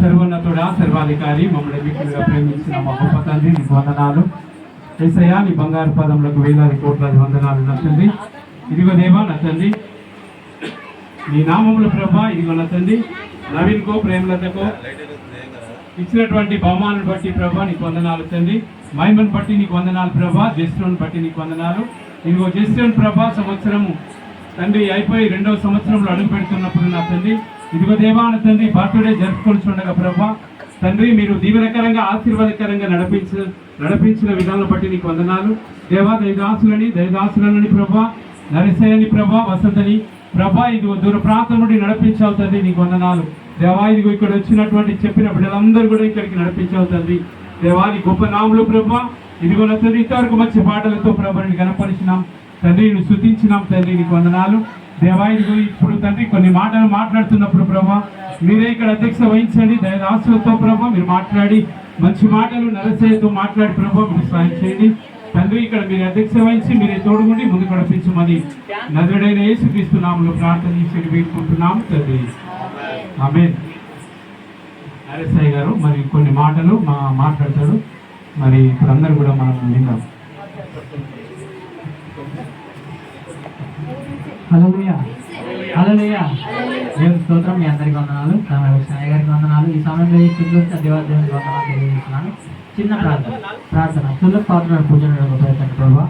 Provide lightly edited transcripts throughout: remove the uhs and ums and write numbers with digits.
సర్వోన్నతుడా సర్వాధికారి మమ్మల్ని మిక్కులుగా ప్రేమించిన మా గొప్ప తండ్రి నీకు వందనాలు. యేసయ్యా నీ బంగారు పదములకు వేలాది కోట్లాది వందనాలు నా తండ్రి. ఇదిగో దేవా నా తండ్రి నీ నామముల ప్రభా, ఇదిగో నా తండ్రి నవీన్కో ప్రేమలతకో ఇచ్చినటువంటి బహుమానం బట్టి ప్రభా నీకు వందనాలు తండ్రి. మహిమను బట్టి నీకు వందనాలు ప్రభా, జ్యేష్ఠుని బట్టి నీకు వందనాలు. ఇదిగో జ్యేష్ఠుని ప్రభా సంవత్సరము తండ్రి అయిపోయి 2వ సంవత్సరంలో అడుగు పెడుతున్నప్పుడు నా తండ్రి ఇదిగో దేవాన తండ్రి బర్త్డే జరుపుకొనిచుండగా ప్రభా తండ్రి మీరు దీవెనకరంగా ఆశీర్వాదకరంగా నడిపించిన విధానం బట్టి నీకు వందనాలు దేవా. దైదాసులని ప్రభా, నరసయ్యని ప్రభా, వసంతని ప్రభా ఇదిగో దూర ప్రాంతం నుండి నడిపించావు తండ్రి నీకు వందనాలు దేవా. ఇదిగో ఇక్కడ వచ్చినటువంటి చెప్పిన బిడ్డలందరూ కూడా ఇక్కడికి నడిపించావు తండ్రి దేవా. నీ గొప్ప నాములు ప్రభా, ఇదిగో నా తండ్రి ఇంతవరకు మంచి పాటలతో ప్రభాని కనపరిచినాం తండ్రి, నువ్వు స్తుతించినాం తండ్రి నీకు వందనాలు దేవా. ఇదిగో ఇప్పుడు తండ్రి కొన్ని మాటలు మాట్లాడుతున్నప్పుడు ప్రభా మీరే ఇక్కడ అధ్యక్ష వహించండి. దయదాసులతో ప్రభా మీరు మాట్లాడి మంచి మాటలు నరసయ్యతో మాట్లాడి ప్రభా మీరు సాయం చేయండి తండ్రి. ఇక్కడ మీరు అధ్యక్ష వహించి మీరే తోడుగుండి ముందుకు నడిపించమని నజరుడైన యేసుక్రీస్తు నామములో ప్రార్థన చేసి వేడుకుంటున్నాము తండ్రి, ఆమేన్. నరసయ్య గారు మరి కొన్ని మాటలు మాట్లాడతాడు. మరి ఇప్పుడు అందరూ కూడా మనం విందాం. హల్లెలూయా హల్లెలూయా. దేవుని స్తోత్రం. మీ అందరికీ వందనాలు. సాయి గారికి వందనాలు. ఈ సమయంలో ఈ స్థితిలో దేవాదేవునికి వందనాలు తెలియజేస్తున్నాను. చిన్న ప్రార్థన సులభ పాత్ర పూజన ఉపయోగపడండి ప్రభా.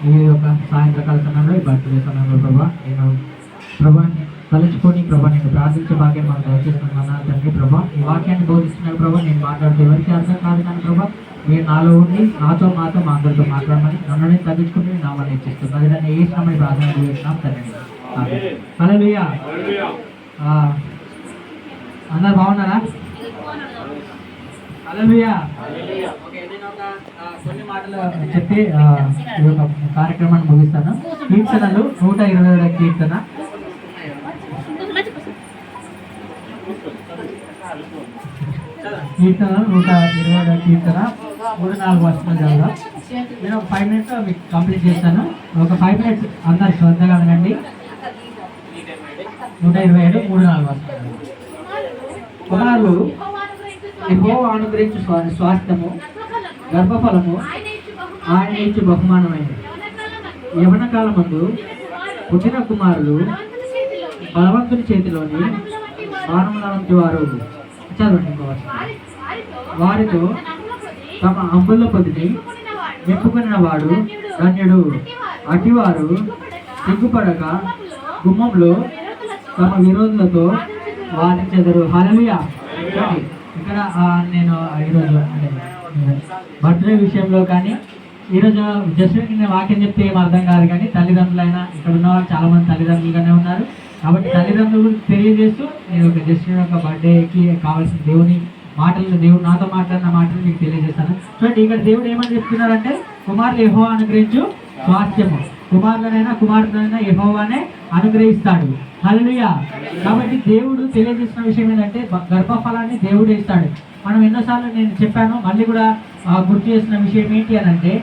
ఈ యొక్క సాయంత్రకాల సమయంలో ఈ బర్త్డే సమయంలో ప్రభా నేను ప్రభాని తలుచుకొని ప్రభా నేను ప్రార్థించే భాగ్యం మాకు దయచేస్తున్నాను తండ్రి ప్రభా. ఈ వాక్యాన్ని బోధిస్తున్నాను ప్రభా. నేను మాట్లాడుతూ ఎవరికి అర్థం కాదు కానీ ప్రభా మీరు నాలో ఉండి నాతో మాతో మా అందరితో మాట్లాడమని నన్ను నేను తగ్గించుకుని నా వల్ల ఇచ్చిస్తున్నాను. అది ఏ సమయం ప్రార్థన చేస్తున్నాం తండ్రి. హల్లెలూయా. అందరు బాగున్నారా? హల్లెలూయా. కొన్ని మాటలు చెప్పి ఈ యొక్క కార్యక్రమాన్ని ముగిస్తాను. కీర్తనలు 120 కీర్తన. కీర్తనలు 120 కీర్తన 3-4 వర్షాలు చదువుదాం. నేను ఒక 5 minutes మీకు కంప్లీట్ చేస్తాను. ఒక 5 minutes అందరు శ్రద్ధగా వినండి. 127 3-4 వర్షాలు. కుమారులు యెహోవా అనుగ్రహించు స్వాస్థ్యము గర్భఫలము ఆయన ఇచ్చు బహుమానమైనది. యవన కాలమందు పుట్టిన కుమారులు బలవంతుని చేతిలోని బాణముల వంటి వారు. చదవండి. వారితో తమ అంబుల పొదిని నింపుకున్న వాడు ధన్యుడు. అటివారు సిగ్గుపడక గుమ్మంలో తమ విరోధులతో వాదించెదరు. హల్లెలూయా. ఇక్కడ నేను ఈరోజు బర్త్డే విషయంలో కానీ ఈరోజు జస్ట్ నేను వాక్యం చెప్తే ఏం అర్థం కాదు కానీ తల్లిదండ్రులైనా ఇక్కడ ఉన్న వాళ్ళు చాలా మంది తల్లిదండ్రులుగానే ఉన్నారు కాబట్టి తల్లిదండ్రులు తెలియజేస్తూ నేను ఒక జస్ట్ యొక్క బర్త్డేకి కావాల్సిన దేవుని మాటలు దేవుడు నాతో మాట్లాడిన మాటలు మీకు తెలియజేస్తాను. చూడండి ఇక్కడ దేవుడు ఏమని చెప్తున్నారంటే కుమారులు యెహోవా అనుగ్రహించు స్వాస్థ్యము. కుమార్తెనైనా యెహోవానే అనుగ్రహిస్తాడు. హల్లెలూయా. కాబట్టి దేవుడు తెలియజేసిన విషయం ఏంటంటే గర్భఫలాన్ని దేవుడు ఇస్తాడు. మనం ఎన్నోసార్లు నేను చెప్పాను, మళ్ళీ కూడా గుర్తు చేసిన విషయం ఏంటి అని అంటే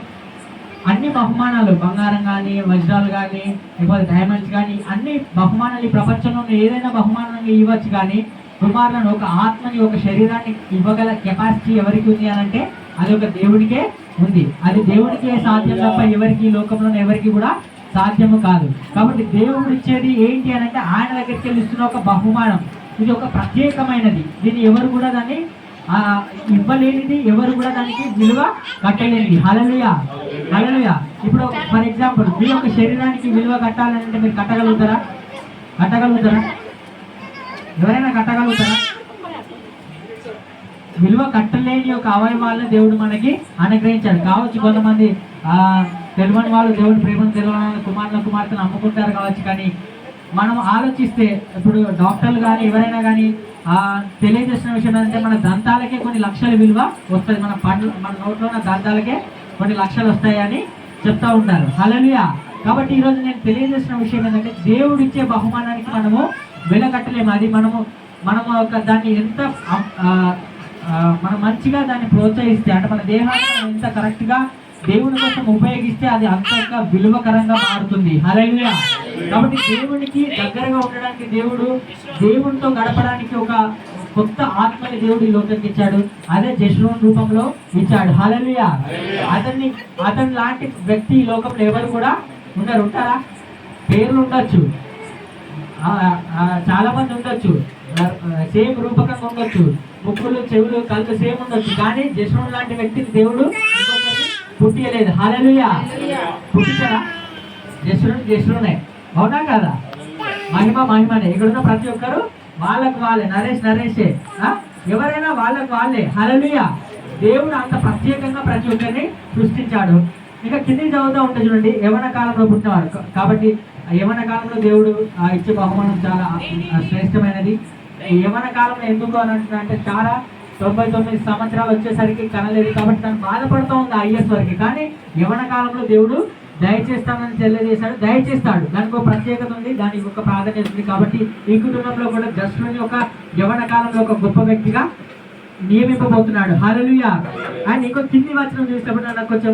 అన్ని బహుమానాలు బంగారం కానీ వజ్రాలు కానీ లేకపోతే డైమండ్స్ కానీ అన్ని బహుమానాలు ఈ ప్రపంచంలో ఏదైనా బహుమానాన్ని ఇవ్వచ్చు కానీ కుమారులను ఒక ఆత్మని ఒక శరీరాన్ని ఇవ్వగల కెపాసిటీ ఎవరికి ఉంది అని అంటే అది ఒక దేవుడికే ఉంది. అది దేవుడికే సాధ్యం తప్ప ఎవరికి లోకంలో ఎవరికి కూడా సాధ్యము కాదు. కాబట్టి దేవుడు ఇచ్చేది ఏంటి అని అంటే ఆయన దగ్గరికి వెళ్ళి ఇస్తున్న ఒక బహుమానం. ఇది ఒక ప్రత్యేకమైనది. దీన్ని ఎవరు కూడా దాన్ని ఇవ్వలేనిది, ఎవరు కూడా దానికి విలువ కట్టలేనిది. హల్లెలూయా హల్లెలూయా. ఇప్పుడు ఫర్ ఎగ్జాంపుల్ మీ యొక్క శరీరానికి విలువ కట్టాలంటే మీరు కట్టగలుగుతారా? ఎవరైనా కట్టగలుగుతారా? విలువ కట్టలేని ఒక అవయవాలను దేవుడు మనకి అనుగ్రహించాడు. కావచ్చు కొంతమంది తెలియని వాళ్ళు దేవుడి ప్రేమను తెలియని కుమార్తెను అమ్ముకుంటారు కావచ్చు. కానీ మనం ఆలోచిస్తే ఇప్పుడు డాక్టర్లు కానీ ఎవరైనా కానీ తెలియజేసిన విషయం ఏంటంటే మన దంతాలకే కొన్ని లక్షల విలువ వస్తుంది. మన నోట్లో ఉన్న దంతాలకే కొన్ని లక్షలు వస్తాయని చెప్తా ఉంటారు. హల్లెలూయా. కాబట్టి ఈరోజు నేను తెలియజేసిన విషయం ఏంటంటే దేవుడు ఇచ్చే బహుమానానికి మనము వెలకట్టలేము. అది మనము దాన్ని ఎంత మనం మంచిగా దాన్ని ప్రోత్సహిస్తే అంటే మన దేహాన్ని ఎంత కరెక్ట్గా దేవుని కోసం ఉపయోగిస్తే అది అంతగా విలువకరంగా మారుతుంది. హల్లెలూయా. కాబట్టి దేవునికి దగ్గరగా ఉండడానికి దేవుడితో గడపడానికి ఒక కొత్త ఆత్మని దేవుడు ఈ లోకానికి ఇచ్చాడు. అదే జెస్రోన్ రూపంలో ఇచ్చాడు. హల్లెలూయా. అతని లాంటి వ్యక్తి ఈ లోకంలో ఎవరు కూడా ఉంటారా? పేర్లు ఉండొచ్చు, చాలా మంది ఉండొచ్చు, సేమ్ రూపకంగా ఉండొచ్చు, ముక్కులు చెవులు కళ్ళు సేమ్ ఉండొచ్చు, కానీ జెస్రోన్ లాంటి వ్యక్తిని దేవుడు ఇంకొకరికి పుట్టియలేదు. హల్లెలూయా. పుట్టించారా? జెస్రోనే. అవునా కదా? మహిమనే. ఇక్కడున్న ప్రతి ఒక్కరు వాళ్ళకు వాళ్ళే. నరేషే, ఎవరైనా వాళ్ళకు వాళ్ళే. హల్లెలూయా. దేవుడు అంత ప్రత్యేకంగా ప్రతి ఒక్కరిని సృష్టించాడు. ఇంకా కిందికి చదువుతూ ఉంటుంది చూడండి, యవ్వన కాలంలో పుట్టినవారు. కాబట్టి యవ్వన కాలంలో దేవుడు ఇచ్చే బహుమానం చాలా శ్రేష్టమైనది. యవ్వన కాలంలో ఎందుకు అని అంటే చాలా 99 సంవత్సరాలు వచ్చేసరికి కనలేదు కాబట్టి తను బాధపడుతూ ఉంది ఐఎస్ వరకు. కానీ యవ్వన కాలంలో దేవుడు దయచేస్తానని తెలియజేశాడు. దయచేస్తాడు. దానికి ఒక ప్రత్యేకత ఉంది, దానికి ఒక ప్రాధాన్యత ఉంది. కాబట్టి ఈ కుటుంబంలో కూడా జస్ట్ని ఒక యవ్వన కాలంలో ఒక గొప్ప వ్యక్తిగా నియమింపబోతున్నాడు. హల్లెలూయా. అండ్ ఇంకో కింది వచనం చూసినప్పుడు నాకు కొంచెం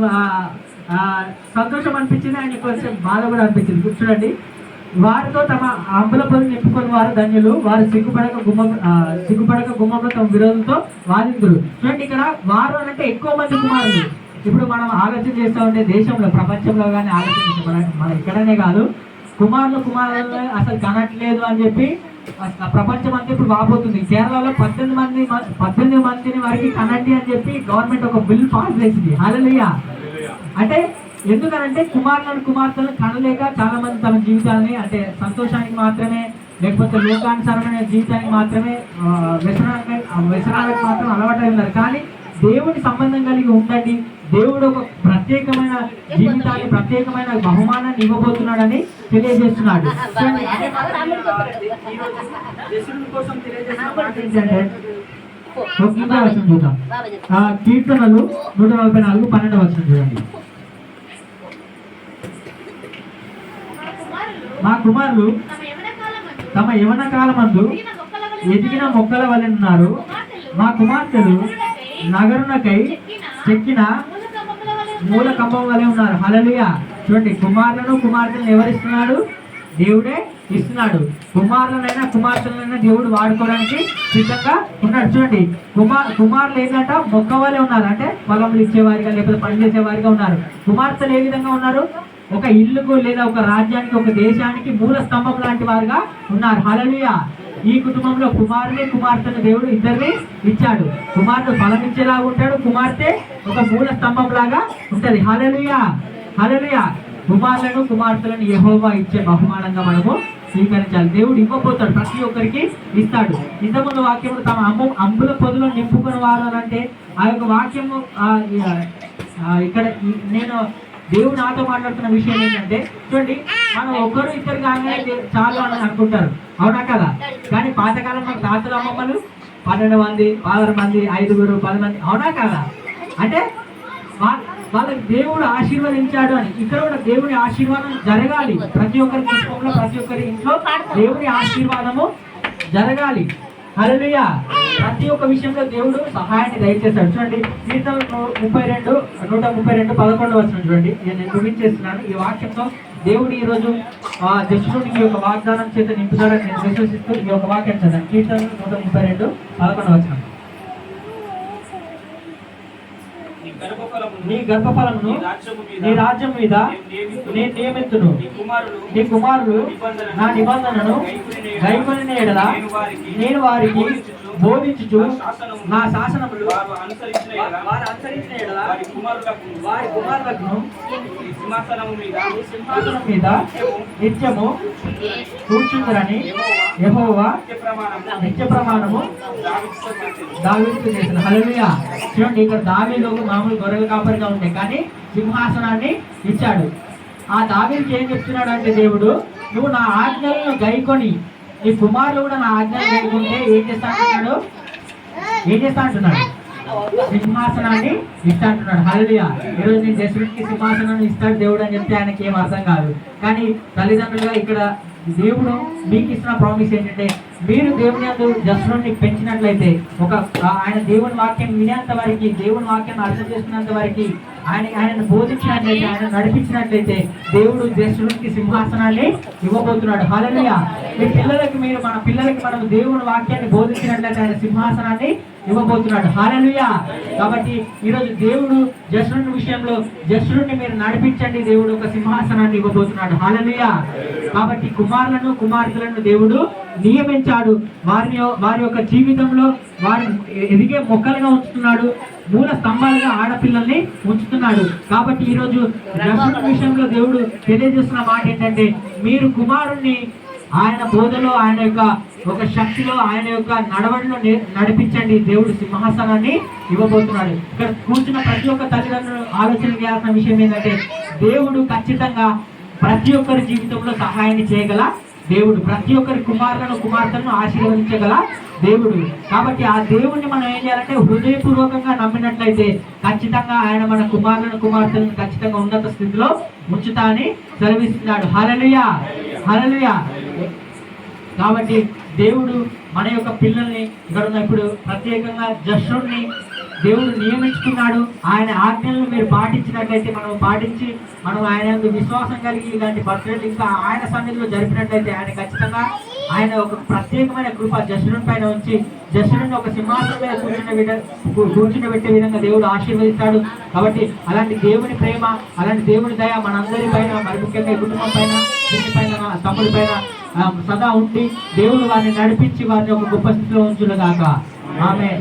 సంతోషం అనిపించింది, ఆయన కొంచెం బాధ కూడా అనిపించింది. చూడండి, వారితో తమ అంబుల పొంది నింపుకొని వారు ధన్యులు, వారు సిగ్గుపడక గుమ్మంలో తమ విరోధులతో వాదింతులు. చూడండి, ఇక్కడ వారు అంటే ఎక్కువ మంది కుమారులు. ఇప్పుడు మనం ఆలోచన చేస్తూ ఉంటే దేశంలో ప్రపంచంలో కానీ ఆలోచన మన ఇక్కడనే కాదు, కుమారులు అసలు కనట్లేదు అని చెప్పి ప్రపంచం అంతా ఇప్పుడు వాపోతుంది. కేరళలో 18 మందిని వరకు కనండి అని చెప్పి గవర్నమెంట్ ఒక బిల్ పాస్ చేసింది. హల్లెలూయా. అంటే ఎందుకనంటే కుమార్తెలను కనలేక చాలా మంది తమ జీవితాన్ని అంటే సంతోషానికి మాత్రమే, లేకపోతే లోకానుసారమైన జీవితానికి మాత్రమే, వ్యసనాలకు మాత్రం అలవాటు ఉన్నారు. కానీ దేవుని సంబంధం కలిగి ఉండండి. దేవుడు ఒక ప్రత్యేకమైన జీవితాన్ని, ప్రత్యేకమైన బహుమానాన్ని ఇవ్వబోతున్నాడని తెలియజేస్తున్నాడు. చూద్దాం. కీర్తనలు 144, 12 వచనం చూడండి. మా కుమారులు తమ యవన కాలమందు ఎదిగిన మొక్కల వలె ఉన్నారు. మా కుమార్తెలు నగరునకై చెక్కిన మూల కంబం వలె ఉన్నారు. హల్లెలూయా. చూడండి, కుమార్తెలను ఎవరిస్తున్నాడు? దేవుడే ఇస్తున్నాడు. కుమార్తెలైనా దేవుడు వాడుకోవడానికి సిద్ధంగా ఉన్నాడు. చూడండి, కుమారులు ఏంటంట మొక్క వలె ఉన్నారు, అంటే పొలంలో ఇచ్చేవారిగా లేకపోతే పని చేసేవారిగా ఉన్నారు. కుమార్తెలు ఏ విధంగా ఉన్నారు? ఒక ఇల్లుకు లేదా ఒక రాజ్యానికి, ఒక దేశానికి మూల స్తంభం లాంటి వారుగా ఉన్నారు. హల్లెలూయా. ఈ కుటుంబంలో కుమార్తెను దేవుడు ఇద్దరిని ఇచ్చాడు. కుమారుడు ఫలం ఇచ్చేలాగా ఉంటాడు, కుమార్తె ఒక మూల స్తంభం లాగా ఉంటది. హల్లెలూయా. హల్లెలూయా. కుమార్తెలను యెహోవా ఇచ్చే బహుమానంగా మనము స్వీకరించాలి. దేవుడు ఇవ్వబోతాడు, ప్రతి ఒక్కరికి ఇస్తాడు. ఇంతకుముందు వాక్యము తమ అంబుల పొదులో నింపుకున్న వారు అంటే ఆ యొక్క వాక్యము ఇక్కడ నేను దేవుడు నాతో మాట్లాడుతున్న విషయం ఏంటంటే, చూడండి, మనం ఒకరు ఇద్దరు కాగానే చాలు అని అనుకుంటారు. అవునా కదా? కానీ పాతకాలంలో తాతలు అమ్మమ్మలు 12 మంది, 16 మంది, 5, 10 మంది. అవునా కదా? అంటే వాళ్ళకి దేవుడు ఆశీర్వదించాడు అని. ఇక్కడ కూడా దేవుని ఆశీర్వాదం జరగాలి. ప్రతి ఒక్కరి కుటుంబంలో, ప్రతి ఒక్కరి ఇంట్లో దేవుని ఆశీర్వాదము జరగాలి. హల్లెలూయా. ప్రతి ఒక్క విషయంలో దేవుడు సహాయాన్ని దయచేస్తాడు. చూడండి, కీర్తనలు 132, 11 వచనం చూడండి. నేను ముగించేస్తున్నాను. ఈ వాక్యంతో దేవుడు ఈరోజు జస్టునికి ఈ యొక్క వాగ్దానం చేత నింపుతాడని నేను విశ్వసిస్తూ ఈ యొక్క వాక్యం చదివాను. కీర్తనలు 132, 11 వచనం. నీ గర్భఫలమును నీ రాజ్యం మీద నేను నియమించును. నీ కుమారులు నా నిబంధనను గైకొనిన యెడల నేను వారికి బోధించుచు నా శాసనములు వారు అనుసరించిన యెడల వారి కుమారులకు సింహాసనం మీద నిత్యము కూర్చుందరని యెహోవా నిత్య ప్రమాణము దావీదుకు చేసిన. హల్లెలూయా. చూడండి, ఇక్కడ దావీదు మామూలు గొర్రెల కాపరిగా ఉండే, కానీ సింహాసనాన్ని ఇచ్చాడు. ఆ దావీదుకి ఏం చెప్తున్నాడు అంటే, దేవుడు నువ్వు నా ఆజ్ఞలను గైకొని నీ కుమారులు కూడా నా ఆజ్ఞలు గైకుంటే ఏం చేస్తా అంటున్నాడు? సింహాసనాన్ని ఇస్తా అంటున్నాడు. హల్లెలూయా. ఈరోజు నేను జస్టికి సింహాసనాన్ని ఇస్తాడు దేవుడు అని చెప్తే ఆయనకి ఏం అర్థం కాదు. కానీ తల్లిదండ్రులుగా ఇక్కడ దేవుడు మీకు ఇస్తున్న ప్రామిస్ ఏంటంటే, మీరు దేవుని యందు జస్టుని పెంచినట్లయితే, ఆయన దేవుని వాక్యం వినేంత వరకు, దేవుని వాక్యాన్ని అర్థం చేసుకునేంత వరకు, ఆయనను బోధించినట్లయితే, ఆయన నడిపించినట్లయితే దేవుడు జేష్ఠుడికి సింహాసనాన్ని ఇవ్వబోతున్నాడు. హల్లెలూయా. మన పిల్లలకి మనం దేవుని వాక్యాన్ని బోధించినట్లయితే ఆయన సింహాసనాన్ని ఇవ్వబోతున్నాడు. హల్లెలూయా. కాబట్టి ఈరోజు దేవుడు జేష్ఠుడి విషయంలో జేష్ఠుడిని మీరు నడిపించండి, దేవుడు ఒక సింహాసనాన్ని ఇవ్వబోతున్నాడు. హల్లెలూయా. కాబట్టి కుమారులను కుమార్తెలను దేవుడు నియమించాడు. వారి యొక్క జీవితంలో వారి ఎదిగే మొక్కలుగా ఉంచుతున్నాడు, మూల స్తంభాలుగా ఆడపిల్లల్ని ఉంచుతున్నాడు. కాబట్టి ఈరోజు జేష్ఠుడి విషయంలో దేవుడు తెలియజేస్తున్న మాట ఏంటంటే, మీరు కుమారుణ్ణి ఆయన బోధలో, ఆయన యొక్క ఒక శక్తిలో, ఆయన యొక్క నడవడిలో నడిపించండి, దేవుడు సింహాసనాన్ని ఇవ్వబోతున్నాడు. ఇక్కడ కూర్చున్న ప్రతి ఒక్క తల్లిదండ్రులు ఆలోచన చేయాల్సిన విషయం ఏంటంటే, దేవుడు ఖచ్చితంగా ప్రతి ఒక్కరి జీవితంలో సహాయాన్ని చేయగల దేవుడు, ప్రతి ఒక్కరి కుమారులను కుమార్తెలను ఆశీర్వదించగల దేవుడు. కాబట్టి ఆ దేవుడిని మనం ఏం చేయాలంటే హృదయపూర్వకంగా నమ్మినట్లయితే ఖచ్చితంగా ఆయన మన కుమారులను కుమార్తెలను ఖచ్చితంగా ఉన్నత స్థితిలో ఉంచుతా అని సెలవిస్తున్నాడు. హల్లెలూయా, హల్లెలూయా. కాబట్టి దేవుడు మన యొక్క పిల్లల్ని ఇక్కడ ఉన్న ఇప్పుడు ప్రత్యేకంగా జేష్ఠుడిని దేవుడు నియమించుకున్నాడు. ఆయన ఆజ్ఞలను మీరు పాటించినట్లయితే, మనం ఆయన విశ్వాసం కలిగి ఇలాంటి బర్త్డే ఇంకా ఆయన సన్నిధిలో జరిపినట్లయితే ఆయన ఖచ్చితంగా ఆయన ఒక ప్రత్యేకమైన కృప జేష్ఠుడి పైన ఉంచి జేష్ఠుడిని ఒక సింహాసనం మీద కూర్చుండబెట్టే విధంగా దేవుడు ఆశీర్వదిస్తాడు. కాబట్టి అలాంటి దేవుని ప్రేమ, అలాంటి దేవుని దయ మనందరి పైన, మరి ముఖ్యంగా కుటుంబం పైన, దీని పైన, తమ్ముడి పైన సదా ఉండి దేవుడు వారిని నడిపించి వారిని ఒక గొప్ప స్థితిలో ఉంచునుగాక. ఆమేన్.